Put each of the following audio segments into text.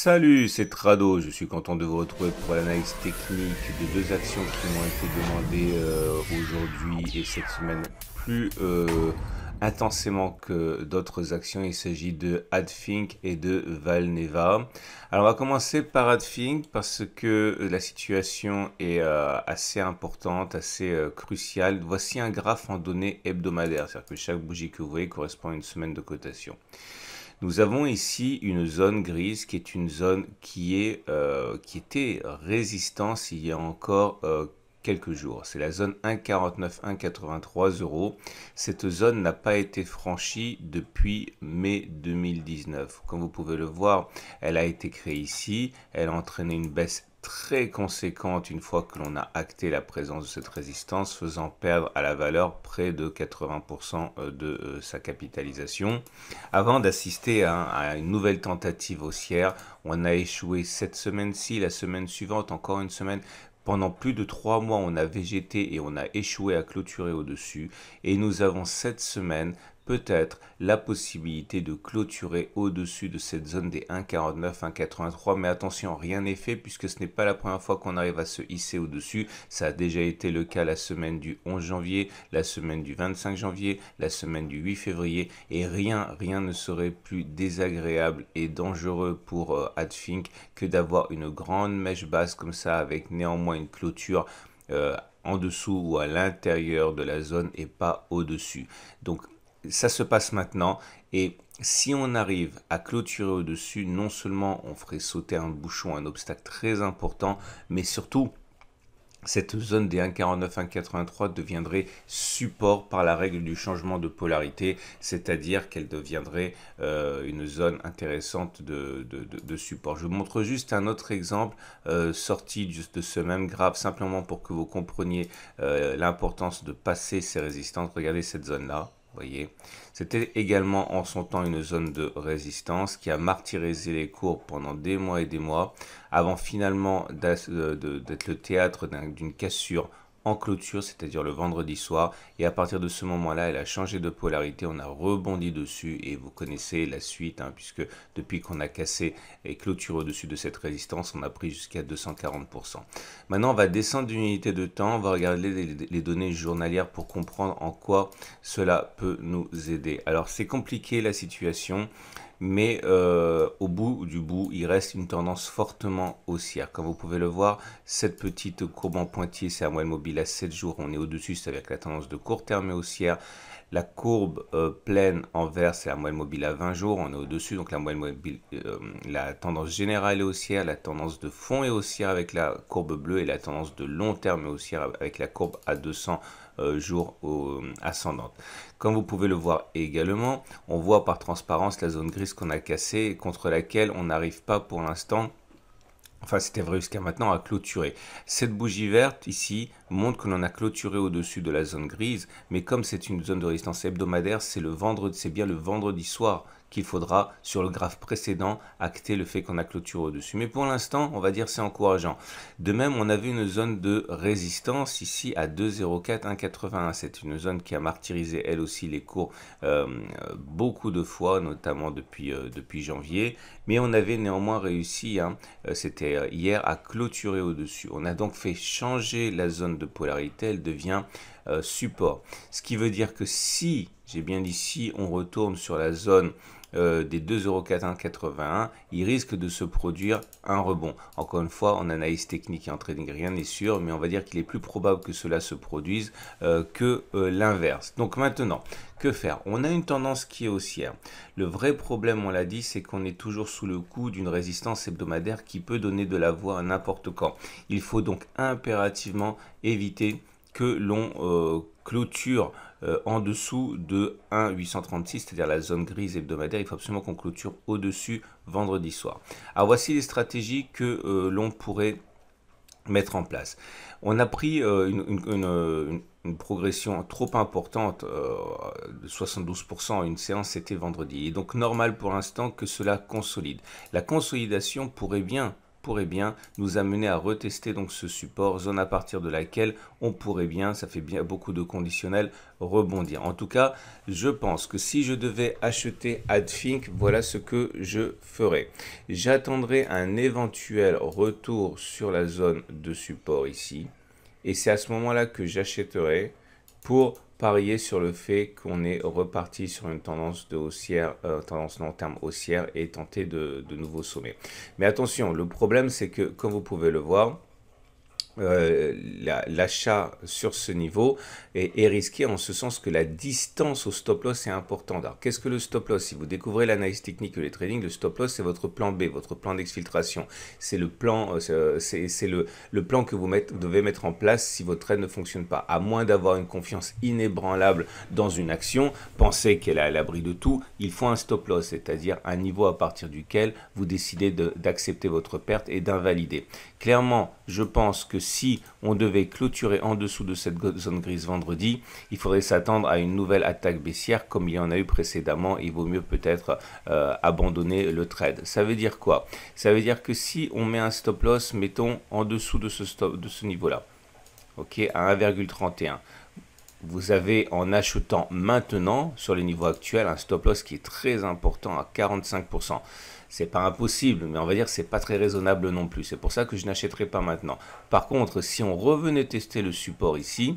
Salut, c'est Trado. Je suis content de vous retrouver pour l'analyse technique de deux actions qui m'ont été demandées aujourd'hui et cette semaine plus intensément que d'autres actions. Il s'agit de Adfink et de Valneva. Alors on va commencer par Adfink parce que la situation est assez importante, assez cruciale. Voici un graphe en données hebdomadaires, c'est-à-dire que chaque bougie que vous voyez correspond à une semaine de cotation. Nous avons ici une zone grise qui est une zone qui était résistance il y a encore quelques jours. C'est la zone 1,49, 1,83 euros. Cette zone n'a pas été franchie depuis mai 2019. Comme vous pouvez le voir, elle a été créée ici. Elle a entraîné une baisse très conséquente une fois que l'on a acté la présence de cette résistance, faisant perdre à la valeur près de 80% de sa capitalisation. Avant d'assister à une nouvelle tentative haussière, on a échoué cette semaine-ci, la semaine suivante, encore une semaine. Pendant plus de 3 mois, on a végété et on a échoué à clôturer au-dessus. Et nous avons cette semaine peut-être la possibilité de clôturer au-dessus de cette zone des 1,49, 1,83. Mais attention, rien n'est fait puisque ce n'est pas la première fois qu'on arrive à se hisser au-dessus. Ça a déjà été le cas la semaine du 11 janvier, la semaine du 25 janvier, la semaine du 8 février. Et rien ne serait plus désagréable et dangereux pour Adfink que d'avoir une grande mèche basse comme ça avec néanmoins une clôture en dessous ou à l'intérieur de la zone et pas au-dessus. Donc ça se passe maintenant et si on arrive à clôturer au-dessus, non seulement on ferait sauter un bouchon, un obstacle très important, mais surtout cette zone des 1,49, 1,83 deviendrait support par la règle du changement de polarité, c'est-à-dire qu'elle deviendrait une zone intéressante de support. Je vous montre juste un autre exemple sorti de ce même graphe, simplement pour que vous compreniez l'importance de passer ces résistances. Regardez cette zone-là. Voyez, c'était également en son temps une zone de résistance qui a martyrisé les cours pendant des mois et des mois, avant finalement d'être le théâtre d'une cassure en clôture, c'est-à-dire le vendredi soir. Et à partir de ce moment-là, elle a changé de polarité, on a rebondi dessus et vous connaissez la suite, puisque depuis qu'on a cassé et clôturé au-dessus de cette résistance, on a pris jusqu'à 240%. Maintenant, on va descendre d'une unité de temps, on va regarder les données journalières pour comprendre en quoi cela peut nous aider. Alors, c'est compliqué la situation. Mais au bout du bout, il reste une tendance fortement haussière. Comme vous pouvez le voir, cette petite courbe en pointillé, c'est la moyenne mobile à 7 jours. On est au-dessus, c'est avec la tendance de court terme et haussière. La courbe pleine en vert, c'est la moyenne mobile à 20 jours. On est au-dessus, donc la moyenne mobile, la tendance générale est haussière. La tendance de fond est haussière avec la courbe bleue et la tendance de long terme est haussière avec la courbe à 200 jours ascendante. Comme vous pouvez le voir également, on voit par transparence la zone grise qu'on a cassée et contre laquelle on n'arrive pas pour l'instant. Enfin, c'était vrai jusqu'à maintenant à clôturer. Cette bougie verte ici montre que l'on a clôturé au-dessus de la zone grise, mais comme c'est une zone de résistance hebdomadaire, c'est bien le vendredi soir qu'il faudra, sur le graphe précédent, acter le fait qu'on a clôturé au-dessus. Mais pour l'instant, on va dire c'est encourageant. De même, on avait une zone de résistance ici à 2,04, 1,81. C'est une zone qui a martyrisé elle aussi les cours beaucoup de fois, notamment depuis janvier. Mais on avait néanmoins réussi, c'était hier, à clôturer au-dessus. On a donc fait changer la zone de polarité, elle devient support. Ce qui veut dire que si, j'ai bien dit si, on retourne sur la zone des 2,4181, il risque de se produire un rebond. Encore une fois, en analyse technique et en trading, rien n'est sûr, mais on va dire qu'il est plus probable que cela se produise que l'inverse. Donc maintenant, que faire? On a une tendance qui est haussière. Le vrai problème, on l'a dit, c'est qu'on est toujours sous le coup d'une résistance hebdomadaire qui peut donner de la voie à n'importe quand. Il faut donc impérativement éviter que l'on clôture en dessous de 1,836, c'est-à-dire la zone grise hebdomadaire. Il faut absolument qu'on clôture au-dessus vendredi soir. Alors voici les stratégies que l'on pourrait mettre en place. On a pris une progression trop importante de 72% à une séance, c'était vendredi. Et donc normal pour l'instant que cela consolide. La consolidation pourrait bien pourrait bien nous amener à retester donc ce support, zone à partir de laquelle on pourrait bien, ça fait bien beaucoup de conditionnels, rebondir. En tout cas, je pense que si je devais acheter Adfink, voilà ce que je ferais. J'attendrai un éventuel retour sur la zone de support ici, et c'est à ce moment-là que j'achèterai pour parier sur le fait qu'on est reparti sur une tendance de haussière, tendance long terme haussière et tenter de nouveaux sommets. Mais attention, le problème c'est que comme vous pouvez le voir, l'achat sur ce niveau est risqué en ce sens que la distance au stop loss est importante. Alors qu'est-ce que le stop loss? Si vous découvrez l'analyse technique et le trading, le stop loss c'est votre plan B, votre plan d'exfiltration. C'est le plan, c'est le plan que vous devez mettre en place si votre trade ne fonctionne pas. À moins d'avoir une confiance inébranlable dans une action, pensez qu'elle est à l'abri de tout, il faut un stop loss, c'est-à-dire un niveau à partir duquel vous décidez d'accepter votre perte et d'invalider. Clairement, je pense que si on devait clôturer en dessous de cette zone grise vendredi, il faudrait s'attendre à une nouvelle attaque baissière comme il y en a eu précédemment. Il vaut mieux peut-être abandonner le trade. Ça veut dire quoi? Ça veut dire que si on met un stop loss, mettons en dessous de ce niveau-là, ok, à 1,31. Vous avez en achetant maintenant sur les niveaux actuels un stop loss qui est très important à 45%. C'est pas impossible, mais on va dire que c'est pas très raisonnable non plus. C'est pour ça que je n'achèterai pas maintenant. Par contre, si on revenait tester le support ici,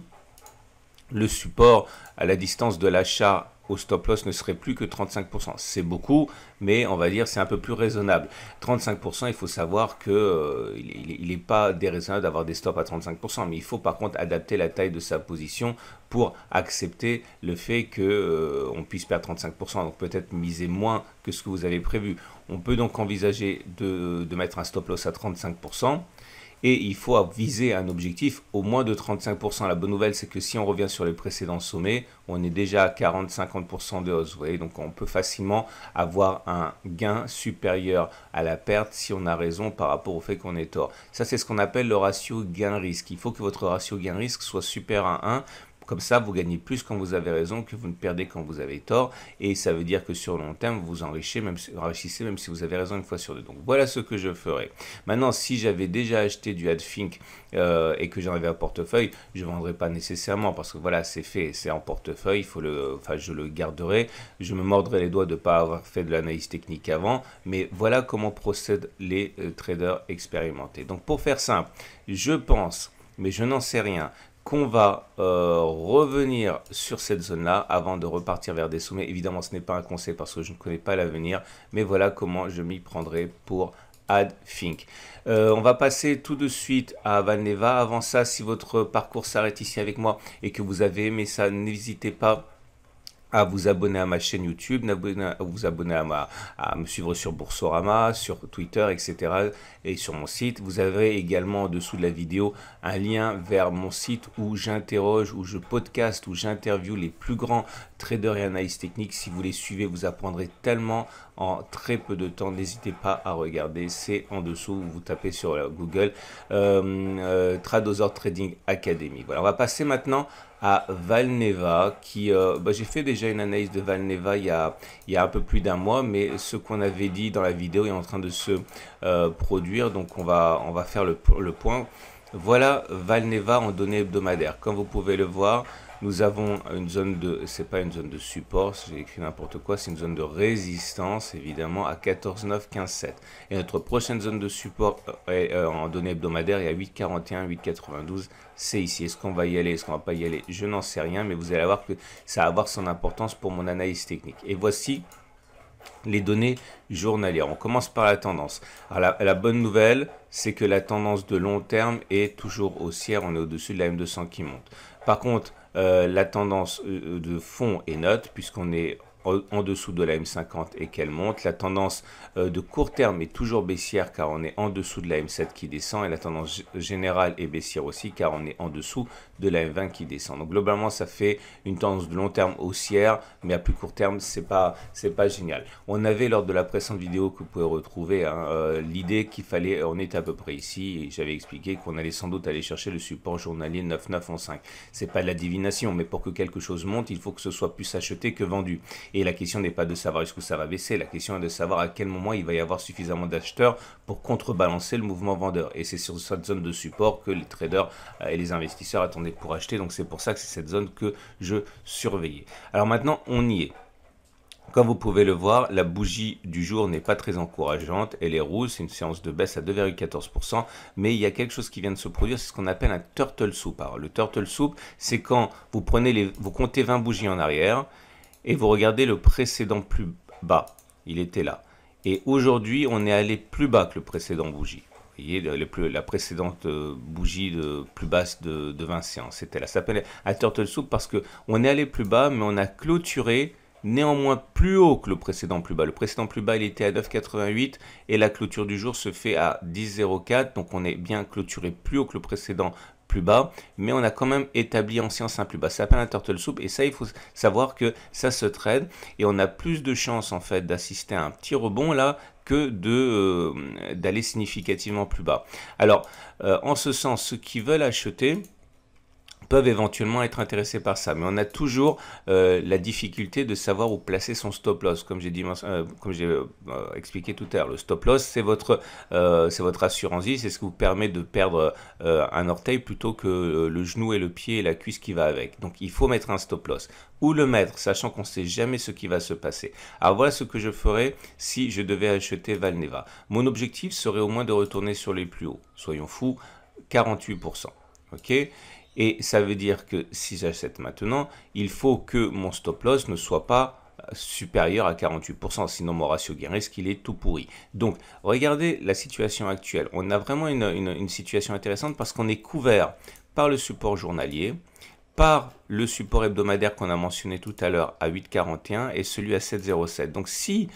le support à la distance de l'achat au stop loss ne serait plus que 35%. C'est beaucoup, mais on va dire c'est un peu plus raisonnable. 35%, il faut savoir que il n'est pas déraisonnable d'avoir des stops à 35%, mais il faut par contre adapter la taille de sa position pour accepter le fait que on puisse perdre 35%, donc peut-être miser moins que ce que vous avez prévu. On peut donc envisager de mettre un stop loss à 35%. Et il faut viser un objectif au moins de 35%. La bonne nouvelle, c'est que si on revient sur les précédents sommets, on est déjà à 40-50% de hausse. Vous voyez, donc on peut facilement avoir un gain supérieur à la perte si on a raison par rapport au fait qu'on est tort. Ça, c'est ce qu'on appelle le ratio gain-risque. Il faut que votre ratio gain-risque soit supérieur à 1. Comme ça, vous gagnez plus quand vous avez raison que vous ne perdez quand vous avez tort. Et ça veut dire que sur le long terme, vous enrichissez même si vous avez raison une fois sur deux. Donc voilà ce que je ferai. Maintenant, si j'avais déjà acheté du Adfink et que j'en avais un portefeuille, je ne vendrai pas nécessairement parce que voilà, c'est fait, c'est en portefeuille. Je le garderai. Je me mordrai les doigts de ne pas avoir fait de l'analyse technique avant. Mais voilà comment procèdent les traders expérimentés. Donc pour faire simple, je pense, mais je n'en sais rien, qu'on va revenir sur cette zone-là avant de repartir vers des sommets. Évidemment, ce n'est pas un conseil parce que je ne connais pas l'avenir, mais voilà comment je m'y prendrai pour Adfink. On va passer tout de suite à Valneva. Avant ça, si votre parcours s'arrête ici avec moi et que vous avez aimé ça, n'hésitez pas à vous abonner à ma chaîne YouTube, à vous abonner à me suivre sur Boursorama, sur Twitter, etc. et sur mon site. Vous avez également en dessous de la vidéo un lien vers mon site où j'interroge, où je podcast, où j'interviewe les plus grands traders et analystes techniques. Si vous les suivez, vous apprendrez tellement en très peu de temps. N'hésitez pas à regarder, c'est en dessous, vous tapez sur Google Tradosaur Trading Academy. Voilà, on va passer maintenant à Valneva qui j'ai fait déjà une analyse de Valneva il y a un peu plus d'un mois, mais ce qu'on avait dit dans la vidéo est en train de se produire, donc on va faire le point. Voilà Valneva en données hebdomadaires. Comme vous pouvez le voir, nous avons une zone de, c'est pas une zone de support, j'ai écrit n'importe quoi, c'est une zone de résistance évidemment à 14,915,7. Et notre prochaine zone de support en données hebdomadaires est à 8,41, 8,92. C'est ici. Est-ce qu'on va y aller, est-ce qu'on va pas y aller? Je n'en sais rien, mais vous allez voir que ça va avoir son importance pour mon analyse technique. Et voici les données journalières. On commence par la tendance. Alors la bonne nouvelle, c'est que la tendance de long terme est toujours haussière. On est au-dessus de la M200 qui monte. Par contre, la tendance de fond est neutre puisqu'on est en dessous de la M50 et qu'elle monte. La tendance de court terme est toujours baissière car on est en dessous de la M7 qui descend et la tendance générale est baissière aussi car on est en dessous de la M20 qui descend. Donc globalement ça fait une tendance de long terme haussière, mais à plus court terme c'est pas génial. On avait lors de la précédente vidéo que vous pouvez retrouver l'idée qu'il fallait, on était à peu près ici et j'avais expliqué qu'on allait sans doute aller chercher le support journalier 9915. C'est pas de la divination, mais pour que quelque chose monte il faut que ce soit plus acheté que vendu. Et la question n'est pas de savoir jusqu'où ça va baisser, la question est de savoir à quel moment il va y avoir suffisamment d'acheteurs pour contrebalancer le mouvement vendeur. Et c'est sur cette zone de support que les traders et les investisseurs attendaient pour acheter. Donc c'est pour ça que c'est cette zone que je surveillais. Alors maintenant, on y est. Comme vous pouvez le voir, la bougie du jour n'est pas très encourageante, elle est rouge, c'est une séance de baisse à 2,14%, mais il y a quelque chose qui vient de se produire, c'est ce qu'on appelle un turtle soup. Alors le turtle soup, c'est quand vous vous comptez 20 bougies en arrière et vous regardez le précédent plus bas, il était là. Et aujourd'hui, on est allé plus bas que le précédent bougie. Vous voyez, la précédente bougie plus basse de 20 séances, c'était là. Ça s'appelle un turtle soup parce qu'on est allé plus bas, mais on a clôturé néanmoins plus haut que le précédent plus bas. Le précédent plus bas, il était à 9,88 et la clôture du jour se fait à 10,04. Donc on est bien clôturé plus haut que le précédent plus bas, mais on a quand même établi en séance un plus bas. Ça s'appelle un turtle soup et ça, il faut savoir que ça se trade et on a plus de chances en fait d'assister à un petit rebond là que d'aller significativement plus bas. Alors, en ce sens, ceux qui veulent acheter peuvent éventuellement être intéressés par ça, mais on a toujours la difficulté de savoir où placer son stop loss, comme j'ai expliqué tout à l'heure. Le stop loss, c'est votre assurance vie, c'est ce qui vous permet de perdre un orteil plutôt que le genou et le pied et la cuisse qui va avec. Donc il faut mettre un stop loss. Où le mettre, sachant qu'on ne sait jamais ce qui va se passer. Alors voilà ce que je ferais si je devais acheter Valneva. Mon objectif serait au moins de retourner sur les plus hauts. Soyons fous, 48%. Ok ? Et ça veut dire que si j'achète maintenant, il faut que mon stop loss ne soit pas supérieur à 48%, sinon mon ratio gain risque il est tout pourri. Donc regardez la situation actuelle. On a vraiment une situation intéressante parce qu'on est couvert par le support journalier, par le support hebdomadaire qu'on a mentionné tout à l'heure à 8,41 et celui à 7,07. Donc si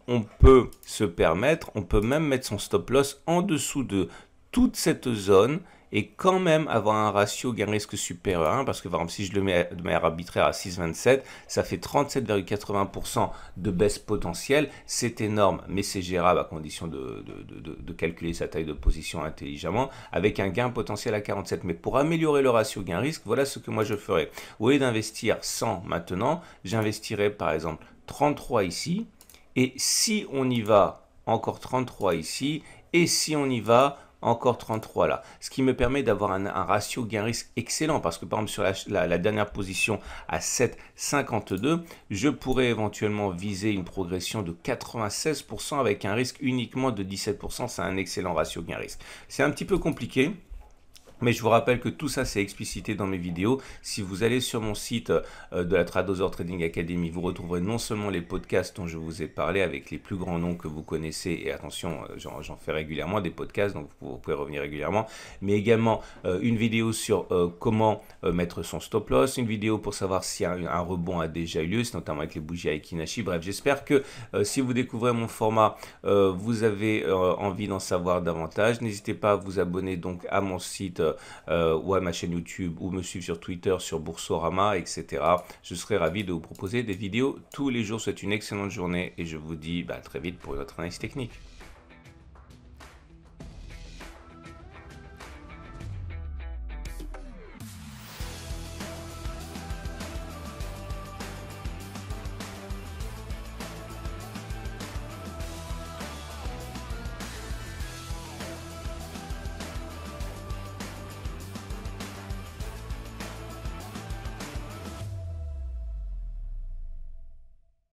on peut se permettre, on peut même mettre son stop loss en dessous de toute cette zone et quand même avoir un ratio gain risque supérieur à 1, parce que par exemple si je le mets de manière arbitraire à 6,27, ça fait 37,80% de baisse potentielle, c'est énorme, mais c'est gérable à condition de calculer sa taille de position intelligemment, avec un gain potentiel à 47. Mais pour améliorer le ratio gain risque, voilà ce que moi je ferais. Au lieu d'investir 100 maintenant, j'investirais par exemple 33 ici, et si on y va, encore 33 ici, et si on y va, encore 33 là, ce qui me permet d'avoir un ratio gain-risque excellent parce que par exemple sur la dernière position à 7,52, je pourrais éventuellement viser une progression de 96% avec un risque uniquement de 17%, c'est un excellent ratio gain-risque. C'est un petit peu compliqué. Mais je vous rappelle que tout ça, c'est explicité dans mes vidéos. Si vous allez sur mon site de la Tradosaur Trading Academy, vous retrouverez non seulement les podcasts dont je vous ai parlé avec les plus grands noms que vous connaissez. Et attention, j'en fais régulièrement des podcasts, donc vous pouvez revenir régulièrement. Mais également une vidéo sur comment mettre son stop loss. Une vidéo pour savoir si un rebond a déjà eu lieu, notamment avec les bougies Aiki-Nashi. Bref, j'espère que si vous découvrez mon format, vous avez envie d'en savoir davantage. N'hésitez pas à vous abonner donc à mon site ou à ma chaîne YouTube ou me suivre sur Twitter, sur Boursorama, etc. Je serai ravi de vous proposer des vidéos tous les jours. C'est une excellente journée et je vous dis à très vite pour une autre analyse technique.